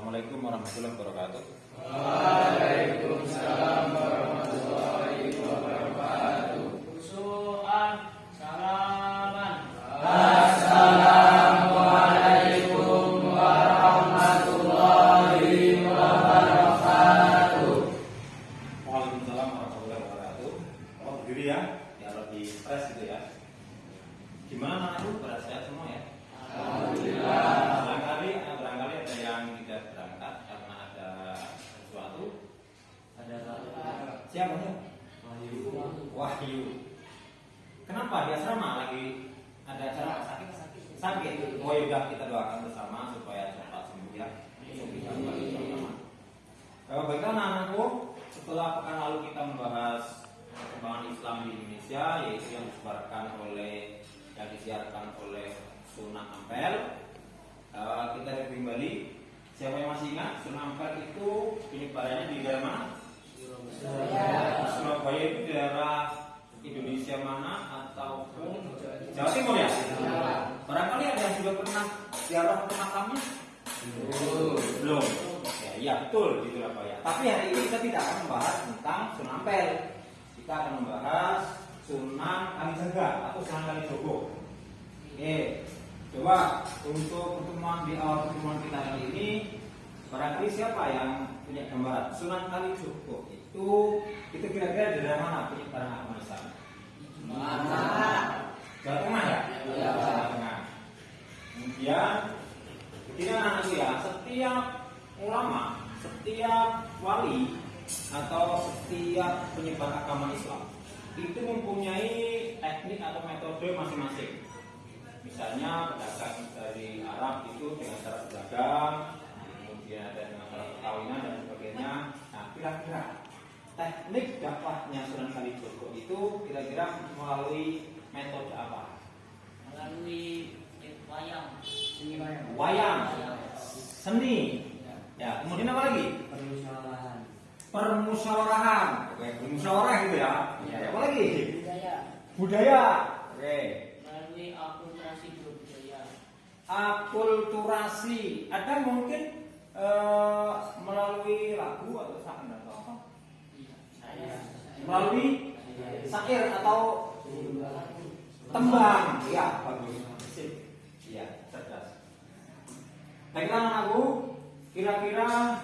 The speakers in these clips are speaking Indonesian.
Assalamualaikum warahmatullahi wabarakatuh. Waalaikumsalam warahmatullahi wabarakatuh. Usulan salaman. Assalamualaikum warahmatullahi wabarakatuh. Waalaikumsalam warahmatullahi wabarakatuh. Oh, berdiri ya. Ya lebih stres gitu ya. Gimana anak-anakku? Pada sehat semua ya? Alhamdulillah. Barangkali ada yang tidak berangkat karena ada sesuatu. Siapa ya? Wahyu. Kenapa di asrama lagi ada acara sakit? Oh ya udah, kita doakan bersama supaya cepat sembuh ya. Baiklah anak-anakku, setelah pekan lalu kita membahas perkembangan Islam di Indonesia, yaitu yang disiarkan oleh Sunan Ampel. Kita kembali. Siapa yang masih ingat Sunan Ampel itu penyebarannya di daerah mana? Surabaya itu daerah Indonesia mana atau Jawa Timur ya? Barangkali ada yang sudah pernah ziarah ke makamnya? Belum. Ya betul di Surabaya. Tapi hari ini kita tidak akan membahas tentang Sunan Ampel. Kita akan membahas Sunan Kalijaga atau Sunan Kalijogo. Oke, coba untuk pertemuan di awal pertemuan kita kali ini, barangkali siapa yang punya gambaran Sunan Kalijogo itu kira-kira dari mana penyebaran agama Islam? Jawa Tengah ya? Jawa Tengah. Kemudian begini anak-anakku ya, setiap ulama, setiap wali atau setiap penyebar agama Islam itu mempunyai teknik atau metode masing-masing. Misalnya pedagang dari Arab itu dengan cara berdagang, kemudian ada dengan cara perkawinan dan sebagainya. Nah, kira-kira teknik dakwahnya Sunan Kalijogo itu kira-kira melalui metode apa? Melalui wayang. Seni. Ya, kemudian apa lagi? Permusyawarahan. Oke, bermusyawarah gitu ya. Ya, apa lagi? Budaya. Oke. Melalui akulturasi budaya. Akulturasi. Ada mungkin melalui lagu atau syair atau apa? Melalui syair atau tembang. Ya, bagus. Sip. Iya, cerdas. Baiklah anakku, kira-kira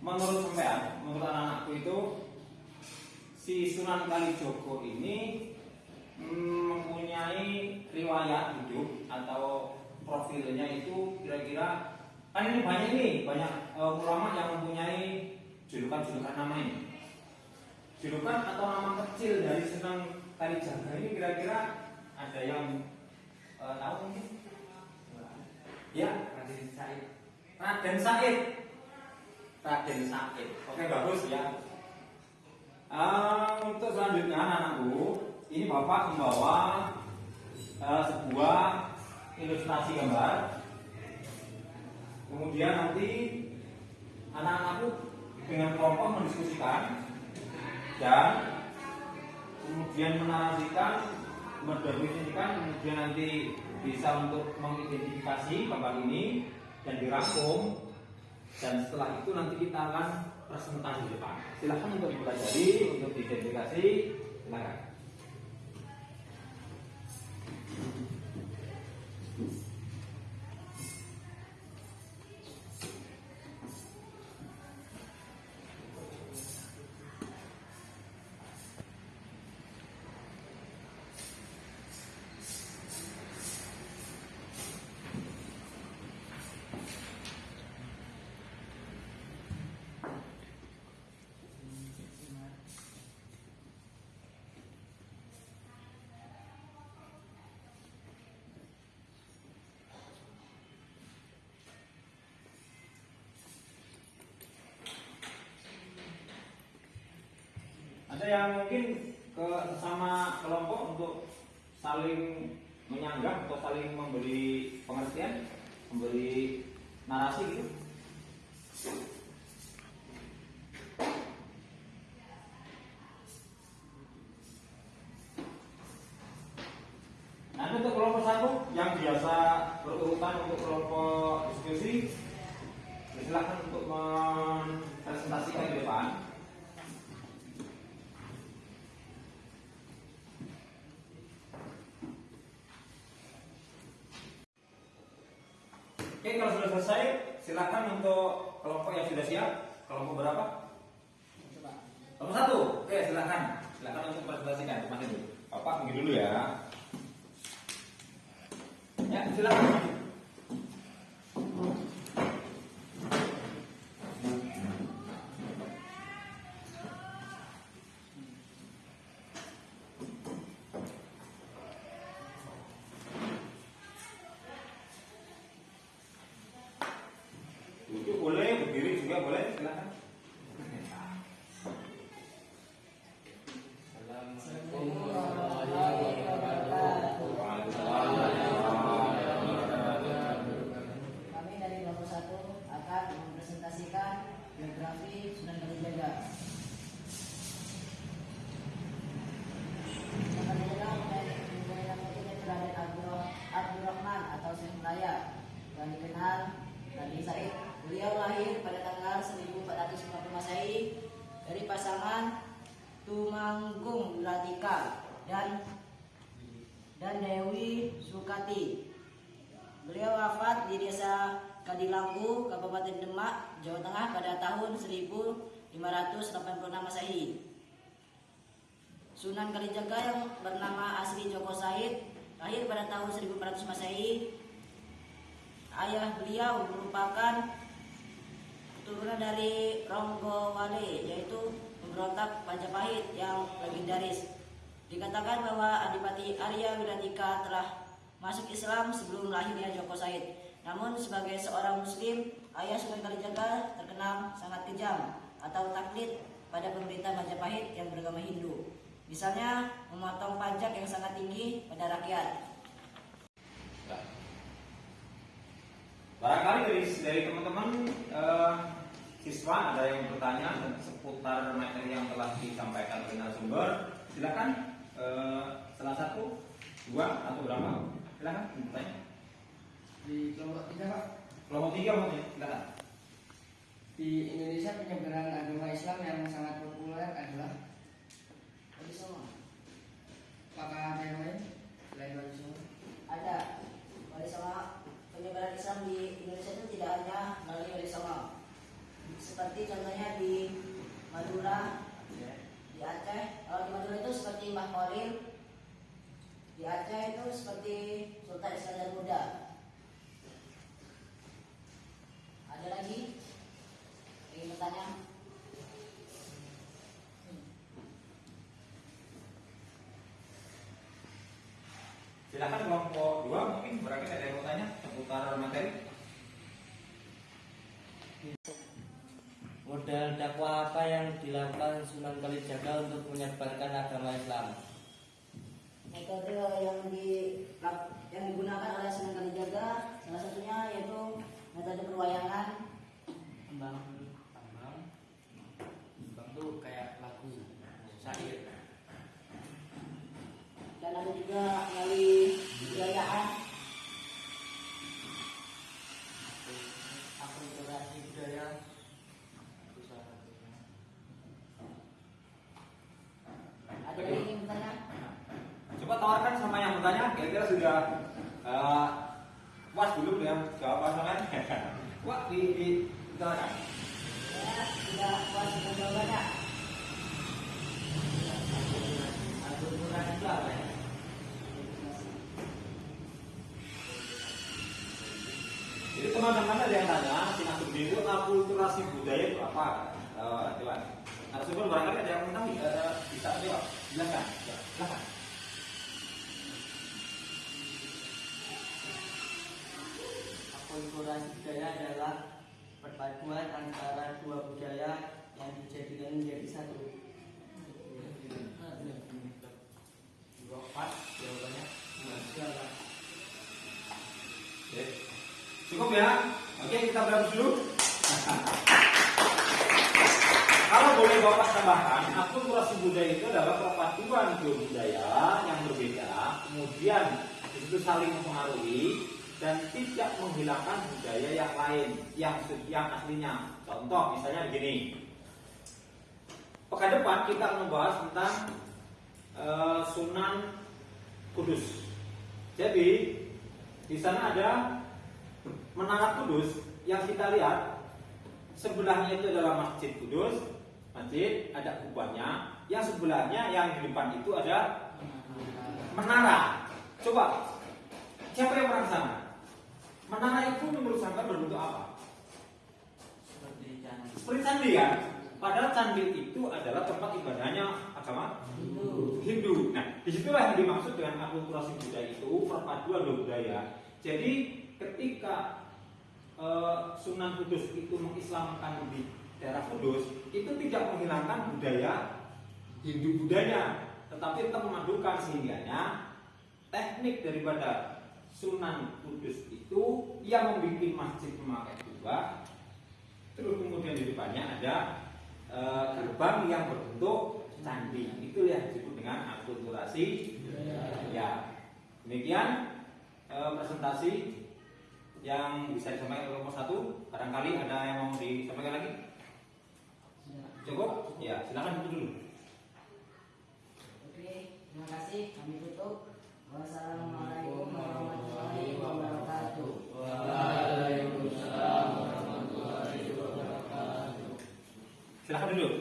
menurut sampean, menurut anak-anakku itu si Sunan Kalijogo ini mempunyai riwayat hidup atau profilnya itu kira-kira, kan ini banyak ulama yang mempunyai julukan nama ini. Julukan atau nama kecil dari Sunan Kalijaga ini kira-kira ada yang tahu mungkin? Ya, Raden Said. Oke, bagus ya. Untuk selanjutnya anak-anakku, ini Bapak membawa sebuah ilustrasi gambar. Kemudian nanti anak-anakku dengan kelompok mendiskusikan dan kemudian menarasikan, mendefinisikan, kemudian nanti bisa untuk mengidentifikasi gambar ini dan dirangkum. Dan setelah itu nanti kita akan presentasi di depan. Silakan untuk dipelajari, untuk diidentifikasi. Silakan. Ada yang mungkin ke sesama kelompok untuk saling menyanggah atau saling memberi pengertian, memberi narasi gitu? Nanti untuk kelompok satu yang biasa berurutan untuk kelompok diskusi, silakan Oke, kalau sudah selesai, silakan untuk kelompok yang sudah siap. Kelompok berapa? Coba. Kelompok 1. Oke, silakan. Silakan untuk presentasikan. Teman dulu. Bapak pergi dulu ya. Ya, silakan. Duduk boleh, berdiri juga boleh, silakan. Assalamualaikum warahmatullahi wabarakatuh. Kami dari kelompok 1 akan mempresentasikan biografi Sunan Kalijaga. Sunan Kalijaga mempunyai nama ini Raden Abdurrahman atau Syekh Melaya yang dikenal Nabi Said. Beliau lahir pada tanggal 1450 Masehi dari pasangan Tumanggung Wiratika dan Dewi Sukati. Beliau wafat di desa Kadilanggu, Kabupaten Demak, Jawa Tengah pada tahun 1586 Masehi. Sunan Kalijaga yang bernama asli Joko Said lahir pada tahun 1400 Masehi. Ayah beliau merupakan keturunan dari Ronggowale, yaitu pemberontak Majapahit yang legendaris. Dikatakan bahwa Adipati Arya Wiratika telah masuk Islam sebelum lahirnya Joko Said. Namun sebagai seorang Muslim, ayah Sunan Kalijaga terkenal sangat kejam atau taklid pada pemerintah Majapahit yang beragama Hindu. Misalnya memotong pajak yang sangat tinggi pada rakyat. Barangkali dari teman-teman siswa ada yang bertanya seputar materi yang telah disampaikan oleh narasumber. Silakan salah satu, dua atau berapa? Silakan bertanya. Di kelompok 3 Pak, Kelompok 3 maksudnya, silakan. di Indonesia penyebaran agama Islam yang sangat populer adalah Wali Songo. apakah ada yang lain selain Wali Songo? Ada Wali Songo. Penyebaran Islam di Indonesia itu tidak hanya melalui Wali Songo. Seperti contohnya di Madura, di Aceh. Kalau di Madura itu seperti Mbah Khalil. Di Aceh itu seperti Sultan Iskandar Muda. Ada lagi? Ingin bertanya? Silakan kelompok 2 mungkin barangkali ada yang mau tanya seputar materi. Modal dakwah apa yang dilakukan Sunan Kalijaga untuk menyebarkan agama Islam? Metode yang digunakan oleh Sunan Kalijaga salah satunya yaitu metode perwayangan. Tambang tuh kayak lagu syair. Dan ada juga melalui kebudayaan. Akulturasi budaya itu salah satunya. Ada yang ingin bertanya? Coba tawarkan sama yang bertanya, kira-kira sudah puas belum ya jawaban kalian? Wah, ditawarkan. Ya, sudah puas dengan jawabannya. Akulturasi itu apa ya? Jadi teman-teman ada yang tanya, sinasubdin itu akulturasi budaya itu apa? Coba. Narasumber barangkali ada yang mengetahui, bisa jawab. Silakan. Silakan. Akulturasi budaya adalah perpaduan antara dua budaya yang dijadikan menjadi satu. Pas jawabannya. Oke. Cukup ya? Oke, kita berhenti dulu. Kalau boleh Bapak tambahkan, akulturasi budaya itu adalah perpaduan dua budaya yang berbeda, kemudian itu saling mempengaruhi dan tidak menghilangkan budaya yang lain yang aslinya. Contoh misalnya begini. Pekan depan kita akan membahas tentang Sunan Kudus. Jadi di sana ada Menara Kudus yang kita lihat sebelahnya itu adalah Masjid Kudus, masjid ada kubahnya, yang sebelahnya yang di depan itu ada menara. Coba, siapa yang pernah sana? Menara itu menurut Sangka berbentuk apa? Seperti candi kan? Padahal candi itu adalah tempat ibadahnya agama Hindu. Nah, disitulah yang dimaksud dengan akulturasi budaya itu, perpaduan budaya. Jadi ketika Sunan Kudus itu mengislamkan di daerah Kudus, itu tidak menghilangkan budaya Hindu budaya, tetapi tetap memadukan sehingganya teknik daripada Sunan Kudus itu yang membuat masjid memakai kubah, terus kemudian di depannya ada gerbang yang berbentuk candi. Itu yang disebut dengan akulturasi. Ya, demikian presentasi yang bisa disampaikan oleh kelompok 1. Barangkali ada yang mau disampaikan lagi? Cukup? Ya, silakan dulu. Oke, terima kasih. Kami tutup. Wassalamualaikum warahmatullahi wabarakatuh. Waalaikumsalam warahmatullahi wabarakatuh. Silakan duduk.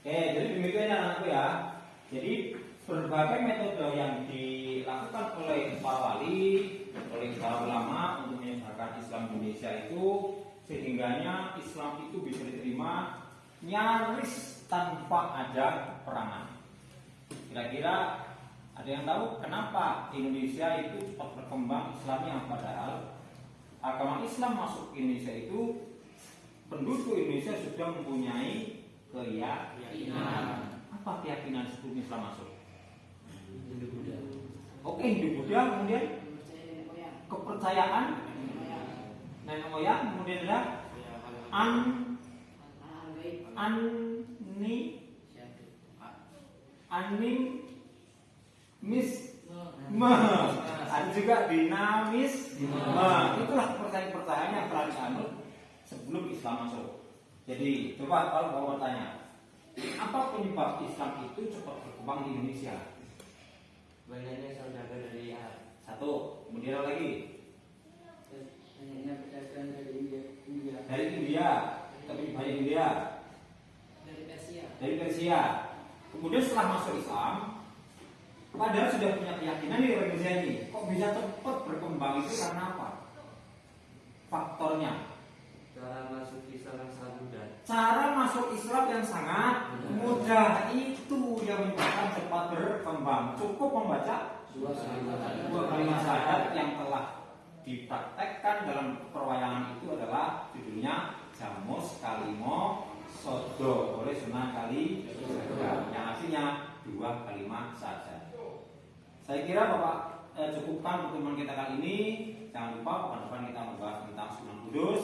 Oke, jadi demikian anakku ya. Jadi berbagai metode yang dilakukan oleh para wali, oleh para ulama untuk menyebarkan Islam Indonesia itu sehingganya Islam itu bisa diterima nyaris tanpa ada perangan. Kira-kira ada yang tahu kenapa Indonesia itu cepat berkembang Islamnya, padahal agama Islam masuk ke Indonesia itu penduduk Indonesia sudah mempunyai keyakinan. Apa keyakinan sebelum Islam masuk? Oke, Hindu Buddha, kemudian kepercayaan nenek moyang, kemudian ada ada juga dinamisme. Itulah kepercayaan yang pernah dianut sebelum Islam masuk. Jadi coba kalau mau bertanya, apa penyebab Islam itu cepat berkembang di Indonesia? Banyaknya saudara dari Arab. Satu, kemudian apa lagi? Banyaknya pedagang dari India. Dari India, tapi banyak India. Dari Persia. Kemudian setelah masuk Islam, padahal sudah punya keyakinan di Indonesia ini, kok bisa cepat berkembang itu karena apa? Faktornya. Cara masuk Islam yang sangat mudah. Cara masuk Islam yang sangat mudah itu yang menyebabkan cepat berkembang. Cukup membaca dua kalimat syahadat yang telah dipraktekkan dalam perwayangan itu adalah judulnya Jamus Kalimo Sodo oleh Sunan Kalijaga, yang artinya dua kalimat saja. Saya kira Bapak cukupkan pertemuan kita kali ini. Jangan lupa pekan depan kita membahas tentang Sunan Kudus,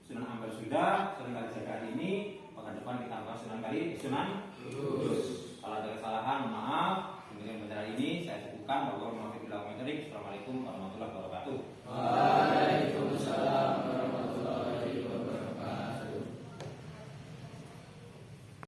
Sunan Ampel sudah, Sunan Kalijaga hari ini. Pekan depan kita membahas Sunan Kudus. Kalau ada kesalahan, maaf. Demikian pembelajaran ini saya cukupkan. Assalamualaikum warahmatullahi wabarakatuh.